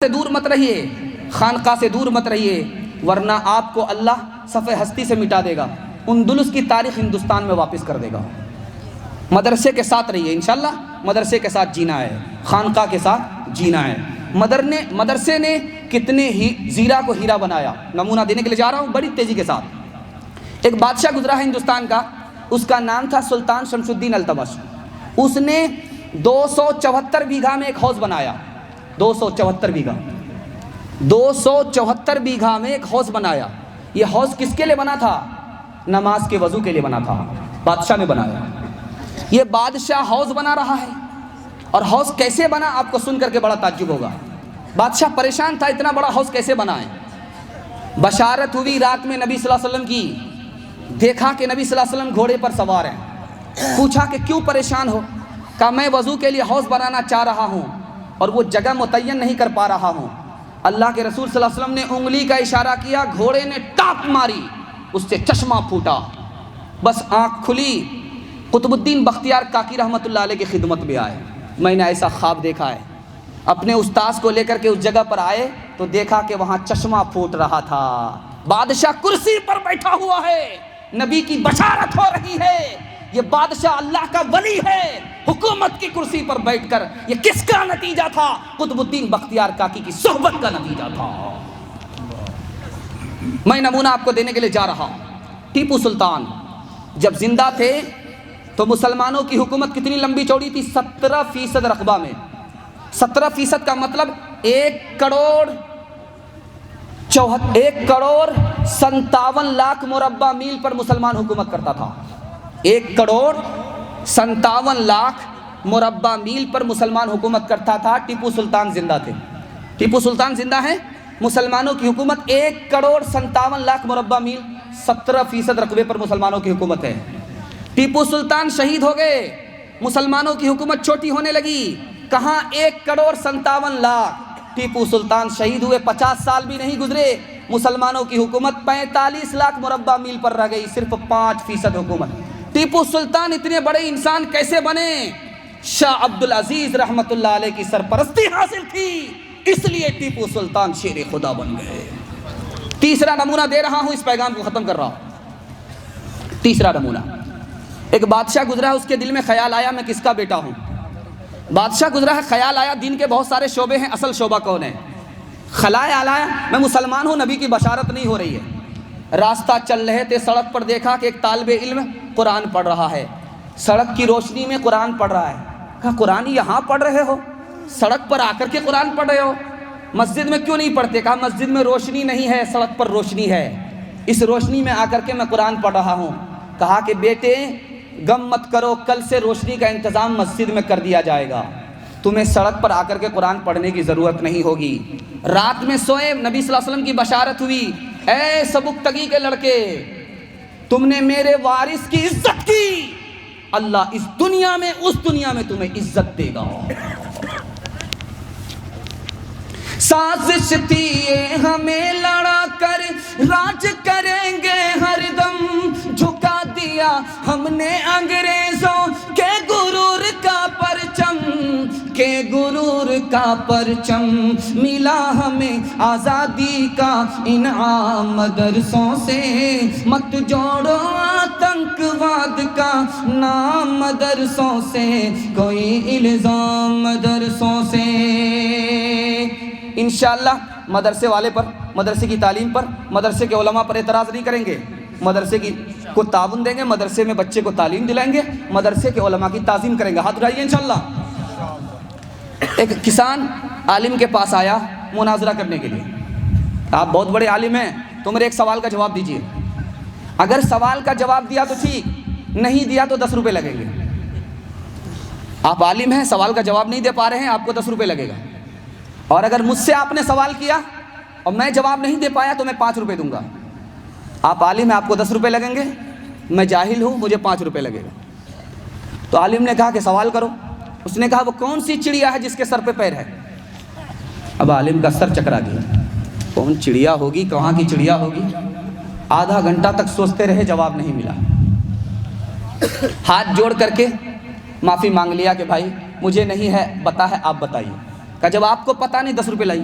سے دور مت رہیے، خانقاہ سے دور مت رہیے، ورنہ آپ کو اللہ صفحہ ہستی سے مٹا دے گا، اندلس کی تاریخ ہندوستان میں واپس کر دے گا۔ مدرسے کے ساتھ رہیے، انشاءاللہ مدرسے کے ساتھ جینا ہے، خانقاہ کے ساتھ جینا ہے۔ مدرسے نے کتنے ہی زیرہ کو ہیرا بنایا، نمونہ دینے کے لیے جا رہا ہوں بڑی تیزی کے ساتھ۔ ایک بادشاہ گزرا ہے ہندوستان کا، اس کا نام تھا سلطان شمس الدین التمش۔ اس نے 274 بیگھہ میں ایک حوض بنایا، 274 بیگھہ 274 بیگھہ میں ایک حوض بنایا۔ یہ حوض کس کے لیے بنا تھا؟ نماز کے وضو کے لیے بنا تھا، بادشاہ نے بنایا۔ یہ بادشاہ حوض بنا رہا ہے، اور حوض کیسے بنا آپ کو سن کر کے بڑا تعجب ہوگا۔ بادشاہ پریشان تھا، اتنا بڑا حوض کیسے بنائے۔ بشارت ہوئی رات میں نبی صلی اللہ علیہ وسلم کی، دیکھا کہ نبی صلی اللہ علیہ وسلم گھوڑے پر سوار ہیں۔ پوچھا کہ کیوں پریشان ہو؟ کہا میں وضو کے لیے حوض بنانا چاہ رہا ہوں اور وہ جگہ متعین نہیں کر پا رہا ہوں۔ اللہ کے رسول صلی اللہ علیہ وسلم نے انگلی کا اشارہ کیا، گھوڑے نے ٹاپ ماری، اس سے چشمہ پھوٹا، بس آنکھ کھلی۔ قطب الدین بختیار کاکی رحمۃ اللہ علیہ کی خدمت میں آئے، میں نے ایسا خواب دیکھا ہے۔ اپنے استاذ کو لے کر کے اس جگہ پر آئے تو دیکھا کہ وہاں چشمہ پھوٹ رہا تھا۔ بادشاہ کرسی پر بیٹھا ہوا ہے، نبی کی بشارت ہو رہی ہے، یہ بادشاہ اللہ کا ولی ہے، حکومت کی کرسی پر بیٹھ کر۔ یہ کس کا نتیجہ تھا؟ قطب الدین بختیار کاکی کی صحبت کا نتیجہ تھا۔ میں نمونہ آپ کو دینے کے لیے جا رہا ہوں۔ ٹیپو سلطان جب زندہ تھے تو مسلمانوں کی حکومت کتنی لمبی چوڑی تھی؟ 17% رقبہ میں۔ 17% کا مطلب 1,57,00,000 مربع میل پر مسلمان حکومت کرتا تھا۔ 1,57,00,000 مربع میل پر مسلمان حکومت کرتا تھا۔ ٹیپو سلطان زندہ تھے، ٹیپو سلطان زندہ ہے، مسلمانوں کی حکومت 1,57,00,000 مربع میل، 17% رقبے پر مسلمانوں کی حکومت ہے۔ ٹیپو سلطان شہید ہو گئے، مسلمانوں کی حکومت چھوٹی ہونے لگی۔ کہاں 1,57,00,000 ٹیپو سلطان شہید ہوئے، 50 سال بھی نہیں گزرے، مسلمانوں کی حکومت 45 لاکھ مربع میل پر رہ گئی، صرف 5% حکومت۔ ٹیپو سلطان اتنے بڑے انسان کیسے بنے؟ شاہ عبدالعزیز رحمت اللہ علیہ کی سرپرستی حاصل تھی، اس لیے ٹیپو سلطان شیر خدا بن گئے۔ تیسرا نمونہ دے رہا ہوں، اس پیغام کو ختم کر رہا ہوں۔ تیسرا نمونہ، ایک بادشاہ گزرا ہے، اس کے دل میں خیال آیا میں کس کا بیٹا ہوں۔ بادشاہ گزرا ہے، خیال آیا دین کے بہت سارے شعبے ہیں، اصل شعبہ کون ہے؟ خیال آیا میں مسلمان ہوں، نبی کی بشارت نہیں ہو رہی ہے۔ راستہ چل رہے تھے، سڑک پر دیکھا کہ ایک طالب علم قرآن پڑھ رہا ہے، سڑک کی روشنی میں قرآن پڑھ رہا ہے۔ کہا قرآن یہاں پڑھ رہے ہو، سڑک پر آ کر کے قرآن پڑھ رہے ہو، مسجد میں کیوں نہیں پڑھتے؟ کہا مسجد میں روشنی نہیں ہے، سڑک پر روشنی ہے، اس روشنی میں آ کر کے میں قرآن پڑھ رہا ہوں۔ کہا کہ بیٹے غم مت کرو، کل سے روشنی کا انتظام مسجد میں کر دیا جائے گا، تمہیں سڑک پر آ کر کے قرآن پڑھنے کی ضرورت نہیں ہوگی۔ رات میں سوئے، نبی صلی اللہ علیہ وسلم کی بشارت ہوئی، اے سبکتگی کے لڑکے، تم نے میرے وارث کی عزت کی، اللہ اس دنیا میں اس دنیا میں تمہیں عزت دے گا۔ سازش تھی یہ ہمیں لڑا کر راج کریں گے ہر دم، جھکا دیا ہم نے انگریزوں کے غرور کا پرچم، کے غرور کا پرچم، ملا ہمیں آزادی کا انعام مدرسوں سے، مت جوڑو آتنکواد کا نام مدرسوں سے، کوئی الزام مدرسوں سے۔ انشاءاللہ مدرسے والے پر، مدرسے کی تعلیم پر، مدرسے کے علماء پر اعتراض نہیں کریں گے، مدرسے کو تعاون دیں گے، مدرسے میں بچے کو تعلیم دلائیں گے، مدرسے کے علماء کی تعظیم کریں گے۔ ہاتھ اٹھائیے انشاءاللہ۔ ایک کسان عالم کے پاس آیا مناظرہ کرنے کے لیے، آپ بہت بڑے عالم ہیں تو میرے ایک سوال کا جواب دیجئے، اگر سوال کا جواب دیا تو ٹھیک، نہیں دیا تو 10 روپے لگیں گے۔ آپ عالم ہیں، سوال کا جواب نہیں دے پا رہے ہیں، آپ کو 10 روپے لگے گا، اور اگر مجھ سے آپ نے سوال کیا اور میں جواب نہیں دے پایا تو میں 5 روپے دوں گا۔ آپ عالم ہیں، آپ کو 10 روپے لگیں گے، میں جاہل ہوں، مجھے 5 روپے لگے گا۔ تو عالم نے کہا کہ سوال کرو۔ اس نے کہا وہ کون سی چڑیا ہے جس کے سر پہ پیر ہے؟ اب عالم کا سر چکرا گیا، کون چڑیا ہوگی، کہاں کی چڑیا ہوگی؟ آدھا گھنٹہ تک سوچتے رہے، جواب نہیں ملا۔ ہاتھ جوڑ کر کے معافی مانگ لیا کہ بھائی مجھے نہیں ہے پتہ ہے، آپ بتائیے۔ کہ جب آپ کو پتہ نہیں 10 روپے لائیے۔